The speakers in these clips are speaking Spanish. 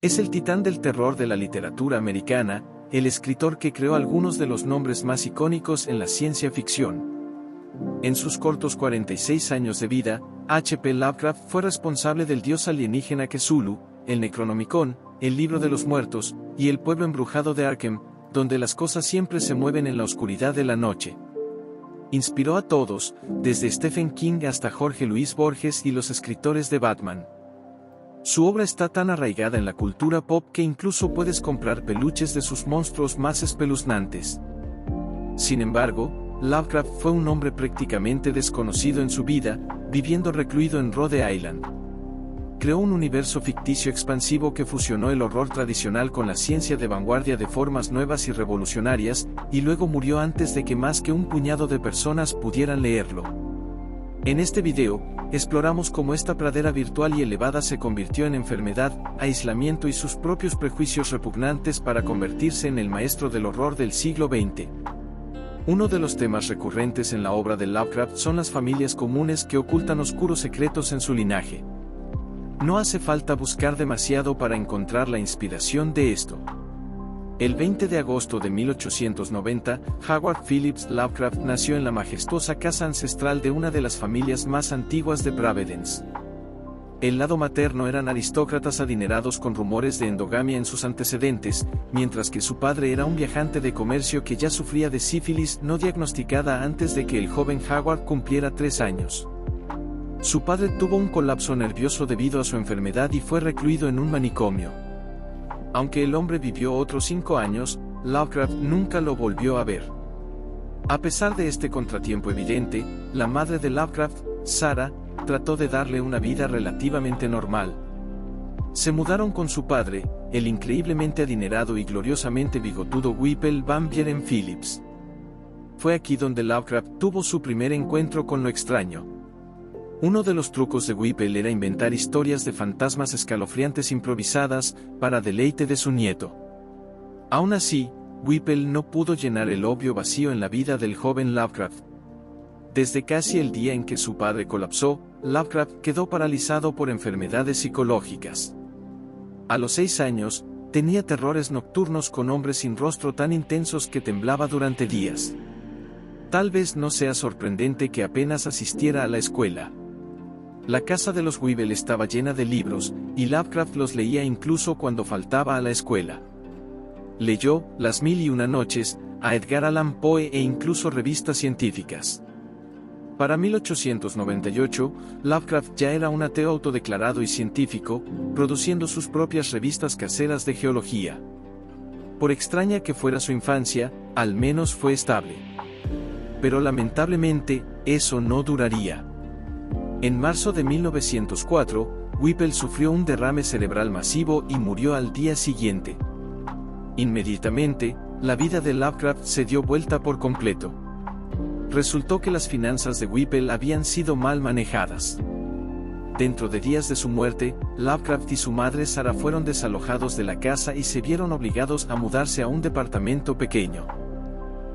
Es el titán del terror de la literatura americana, el escritor que creó algunos de los nombres más icónicos en la ciencia ficción. En sus cortos 46 años de vida, H.P. Lovecraft fue responsable del dios alienígena Cthulhu, el Necronomicon, el Libro de los Muertos, y el pueblo embrujado de Arkham, donde las cosas siempre se mueven en la oscuridad de la noche. Inspiró a todos, desde Stephen King hasta Jorge Luis Borges y los escritores de Batman. Su obra está tan arraigada en la cultura pop que incluso puedes comprar peluches de sus monstruos más espeluznantes. Sin embargo, Lovecraft fue un hombre prácticamente desconocido en su vida, viviendo recluido en Rhode Island. Creó un universo ficticio expansivo que fusionó el horror tradicional con la ciencia de vanguardia de formas nuevas y revolucionarias, y luego murió antes de que más que un puñado de personas pudieran leerlo. En este video, exploramos cómo esta pradera virtual y elevada se convirtió en enfermedad, aislamiento y sus propios prejuicios repugnantes para convertirse en el maestro del horror del siglo XX. Uno de los temas recurrentes en la obra de Lovecraft son las familias comunes que ocultan oscuros secretos en su linaje. No hace falta buscar demasiado para encontrar la inspiración de esto. El 20 de agosto de 1890, Howard Phillips Lovecraft nació en la majestuosa casa ancestral de una de las familias más antiguas de Providence. El lado materno eran aristócratas adinerados con rumores de endogamia en sus antecedentes, mientras que su padre era un viajante de comercio que ya sufría de sífilis no diagnosticada antes de que el joven Howard cumpliera 3 años. Su padre tuvo un colapso nervioso debido a su enfermedad y fue recluido en un manicomio. Aunque el hombre vivió otros 5 años, Lovecraft nunca lo volvió a ver. A pesar de este contratiempo evidente, la madre de Lovecraft, Sarah, trató de darle una vida relativamente normal. Se mudaron con su padre, el increíblemente adinerado y gloriosamente bigotudo Whipple Van Buren Phillips. Fue aquí donde Lovecraft tuvo su primer encuentro con lo extraño. Uno de los trucos de Whipple era inventar historias de fantasmas escalofriantes improvisadas, para deleite de su nieto. Aún así, Whipple no pudo llenar el obvio vacío en la vida del joven Lovecraft. Desde casi el día en que su padre colapsó, Lovecraft quedó paralizado por enfermedades psicológicas. A los 6 años, tenía terrores nocturnos con hombres sin rostro tan intensos que temblaba durante días. Tal vez no sea sorprendente que apenas asistiera a la escuela. La casa de los Whipple estaba llena de libros, y Lovecraft los leía incluso cuando faltaba a la escuela. Leyó Las Mil y Una Noches, a Edgar Allan Poe e incluso revistas científicas. Para 1898, Lovecraft ya era un ateo autodeclarado y científico, produciendo sus propias revistas caseras de geología. Por extraña que fuera su infancia, al menos fue estable. Pero lamentablemente, eso no duraría. En marzo de 1904, Whipple sufrió un derrame cerebral masivo y murió al día siguiente. Inmediatamente, la vida de Lovecraft se dio vuelta por completo. Resultó que las finanzas de Whipple habían sido mal manejadas. Dentro de días de su muerte, Lovecraft y su madre Sarah fueron desalojados de la casa y se vieron obligados a mudarse a un departamento pequeño.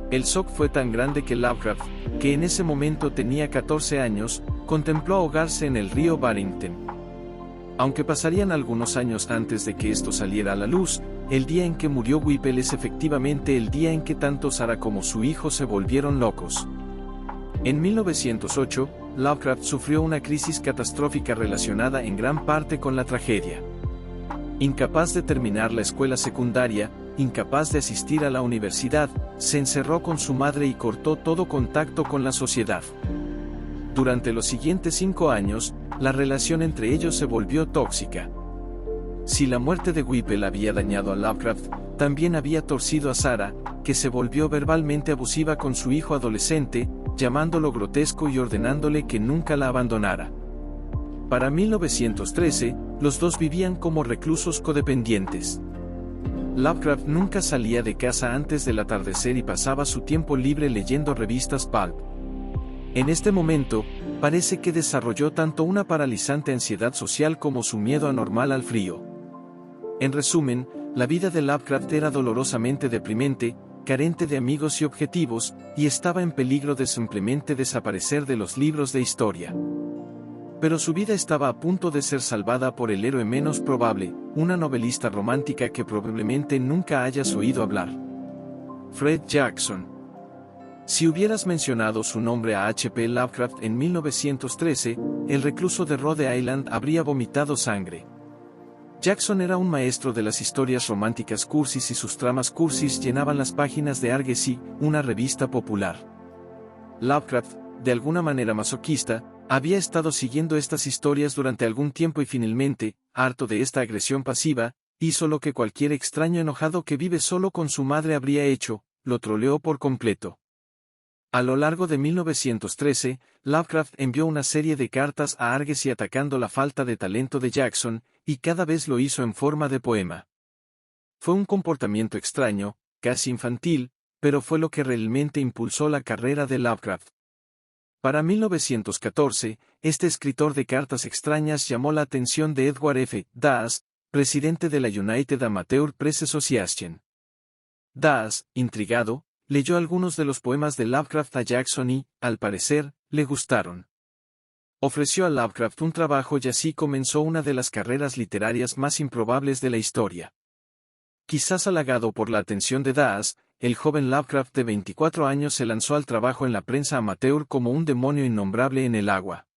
El shock fue tan grande que Lovecraft, que en ese momento tenía 14 años, contempló ahogarse en el río Barrington. Aunque pasarían algunos años antes de que esto saliera a la luz, el día en que murió Whipple es efectivamente el día en que tanto Sarah como su hijo se volvieron locos. En 1908, Lovecraft sufrió una crisis catastrófica relacionada en gran parte con la tragedia. Incapaz de terminar la escuela secundaria, incapaz de asistir a la universidad, se encerró con su madre y cortó todo contacto con la sociedad. Durante los siguientes 5 años, la relación entre ellos se volvió tóxica. Si la muerte de Whipple había dañado a Lovecraft, también había torcido a Sarah, que se volvió verbalmente abusiva con su hijo adolescente, llamándolo grotesco y ordenándole que nunca la abandonara. Para 1913, los dos vivían como reclusos codependientes. Lovecraft nunca salía de casa antes del atardecer y pasaba su tiempo libre leyendo revistas pulp. En este momento, parece que desarrolló tanto una paralizante ansiedad social como su miedo anormal al frío. En resumen, la vida de Lovecraft era dolorosamente deprimente, carente de amigos y objetivos, y estaba en peligro de simplemente desaparecer de los libros de historia. Pero su vida estaba a punto de ser salvada por el héroe menos probable, una novelista romántica que probablemente nunca hayas oído hablar. Fred Jackson. Si hubieras mencionado su nombre a H.P. Lovecraft en 1913, el recluso de Rhode Island habría vomitado sangre. Jackson era un maestro de las historias románticas cursis y sus tramas cursis llenaban las páginas de Argosy, una revista popular. Lovecraft, de alguna manera masoquista, había estado siguiendo estas historias durante algún tiempo y finalmente, harto de esta agresión pasiva, hizo lo que cualquier extraño enojado que vive solo con su madre habría hecho, lo troleó por completo. A lo largo de 1913, Lovecraft envió una serie de cartas a Argosy atacando la falta de talento de Jackson, y cada vez lo hizo en forma de poema. Fue un comportamiento extraño, casi infantil, pero fue lo que realmente impulsó la carrera de Lovecraft. Para 1914, este escritor de cartas extrañas llamó la atención de Edward F. Daas, presidente de la United Amateur Press Association. Daas, intrigado, leyó algunos de los poemas de Lovecraft a Jackson y, al parecer, le gustaron. Ofreció a Lovecraft un trabajo y así comenzó una de las carreras literarias más improbables de la historia. Quizás halagado por la atención de Daas, el joven Lovecraft de 24 años se lanzó al trabajo en la prensa amateur como un demonio innombrable en el agua.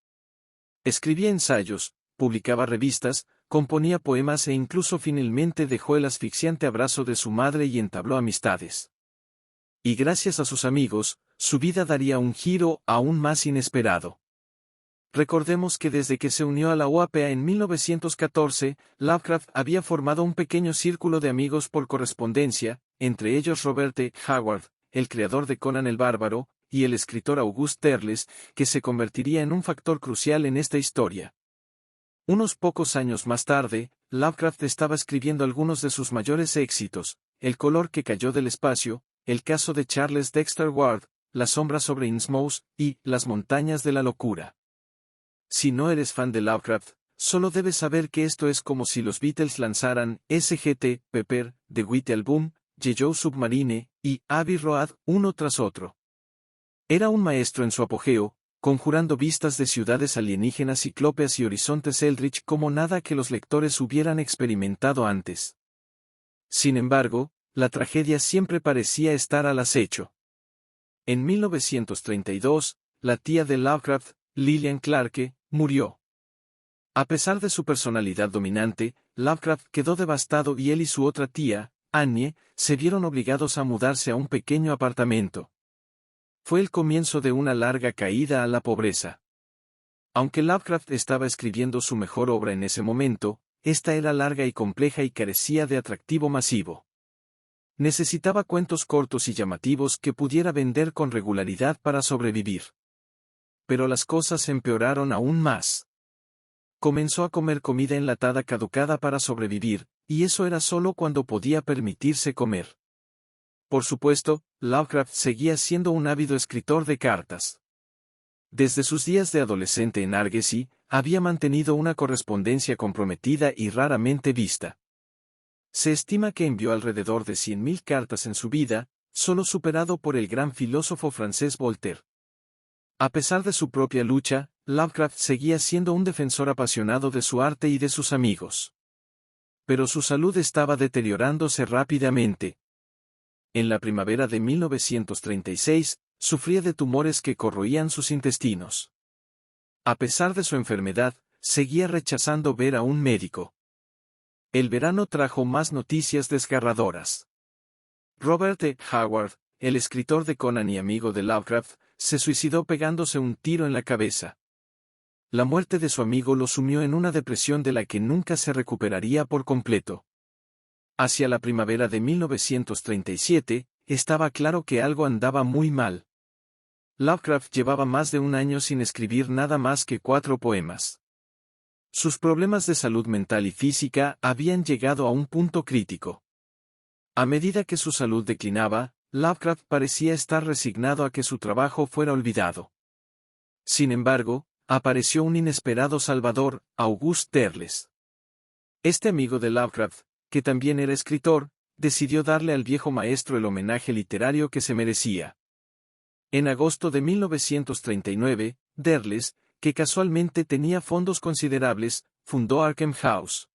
Escribía ensayos, publicaba revistas, componía poemas e incluso finalmente dejó el asfixiante abrazo de su madre y entabló amistades. Y gracias a sus amigos, su vida daría un giro aún más inesperado. Recordemos que desde que se unió a la UAPA en 1914, Lovecraft había formado un pequeño círculo de amigos por correspondencia, entre ellos Robert E. Howard, el creador de Conan el Bárbaro, y el escritor August Derleth, que se convertiría en un factor crucial en esta historia. Unos pocos años más tarde, Lovecraft estaba escribiendo algunos de sus mayores éxitos, El color que cayó del espacio, El caso de Charles Dexter Ward, La sombra sobre Innsmouth y Las montañas de la locura. Si no eres fan de Lovecraft, solo debes saber que esto es como si los Beatles lanzaran Sgt. Pepper, The White Album, Yellow Submarine y Abbey Road uno tras otro. Era un maestro en su apogeo, conjurando vistas de ciudades alienígenas ciclópeas y horizontes eldritch como nada que los lectores hubieran experimentado antes. Sin embargo, la tragedia siempre parecía estar al acecho. En 1932, la tía de Lovecraft, Lillian Clarke, murió. A pesar de su personalidad dominante, Lovecraft quedó devastado y él y su otra tía, Annie, se vieron obligados a mudarse a un pequeño apartamento. Fue el comienzo de una larga caída a la pobreza. Aunque Lovecraft estaba escribiendo su mejor obra en ese momento, esta era larga y compleja y carecía de atractivo masivo. Necesitaba cuentos cortos y llamativos que pudiera vender con regularidad para sobrevivir. Pero las cosas empeoraron aún más. Comenzó a comer comida enlatada caducada para sobrevivir, y eso era solo cuando podía permitirse comer. Por supuesto, Lovecraft seguía siendo un ávido escritor de cartas. Desde sus días de adolescente en Argosy, había mantenido una correspondencia comprometida y raramente vista. Se estima que envió alrededor de 100.000 cartas en su vida, solo superado por el gran filósofo francés Voltaire. A pesar de su propia lucha, Lovecraft seguía siendo un defensor apasionado de su arte y de sus amigos. Pero su salud estaba deteriorándose rápidamente. En la primavera de 1936, sufría de tumores que corroían sus intestinos. A pesar de su enfermedad, seguía rechazando ver a un médico. El verano trajo más noticias desgarradoras. Robert E. Howard, el escritor de Conan y amigo de Lovecraft, se suicidó pegándose un tiro en la cabeza. La muerte de su amigo lo sumió en una depresión de la que nunca se recuperaría por completo. Hacia la primavera de 1937, estaba claro que algo andaba muy mal. Lovecraft llevaba más de un año sin escribir nada más que 4 poemas. Sus problemas de salud mental y física habían llegado a un punto crítico. A medida que su salud declinaba, Lovecraft parecía estar resignado a que su trabajo fuera olvidado. Sin embargo, apareció un inesperado salvador, August Derleth. Este amigo de Lovecraft, que también era escritor, decidió darle al viejo maestro el homenaje literario que se merecía. En agosto de 1939, Derleth, que casualmente tenía fondos considerables, fundó Arkham House.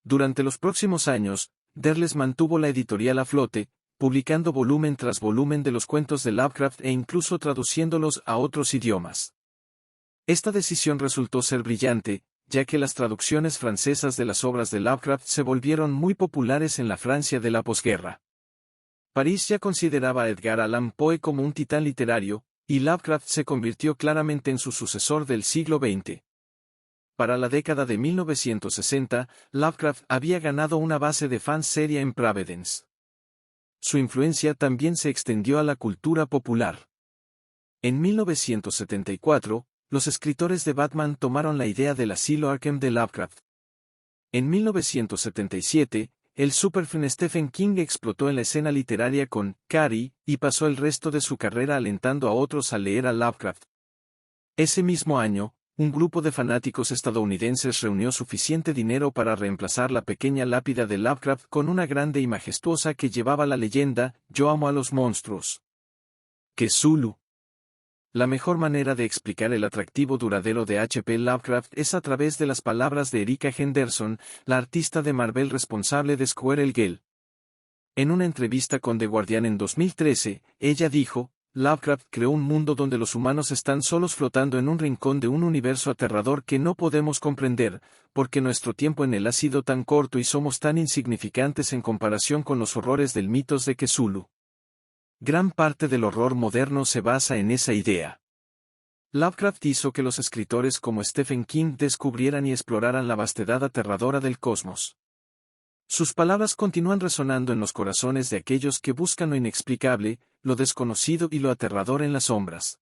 Durante los próximos años, Derles mantuvo la editorial a flote, publicando volumen tras volumen de los cuentos de Lovecraft e incluso traduciéndolos a otros idiomas. Esta decisión resultó ser brillante, ya que las traducciones francesas de las obras de Lovecraft se volvieron muy populares en la Francia de la posguerra. París ya consideraba a Edgar Allan Poe como un titán literario, y Lovecraft se convirtió claramente en su sucesor del siglo XX. Para la década de 1960, Lovecraft había ganado una base de fans seria en Providence. Su influencia también se extendió a la cultura popular. En 1974, los escritores de Batman tomaron la idea del asilo Arkham de Lovecraft. En 1977, el superfan Stephen King explotó en la escena literaria con Carrie y pasó el resto de su carrera alentando a otros a leer a Lovecraft. Ese mismo año, un grupo de fanáticos estadounidenses reunió suficiente dinero para reemplazar la pequeña lápida de Lovecraft con una grande y majestuosa que llevaba la leyenda: "Yo amo a los monstruos". Cthulhu. La mejor manera de explicar el atractivo duradero de H.P. Lovecraft es a través de las palabras de Erica Henderson, la artista de Marvel responsable de Squirrel Girl. En una entrevista con The Guardian en 2013, ella dijo: "Lovecraft creó un mundo donde los humanos están solos flotando en un rincón de un universo aterrador que no podemos comprender, porque nuestro tiempo en él ha sido tan corto y somos tan insignificantes en comparación con los horrores del mitos de Cthulhu". Gran parte del horror moderno se basa en esa idea. Lovecraft hizo que los escritores como Stephen King descubrieran y exploraran la vastedad aterradora del cosmos. Sus palabras continúan resonando en los corazones de aquellos que buscan lo inexplicable, lo desconocido y lo aterrador en las sombras.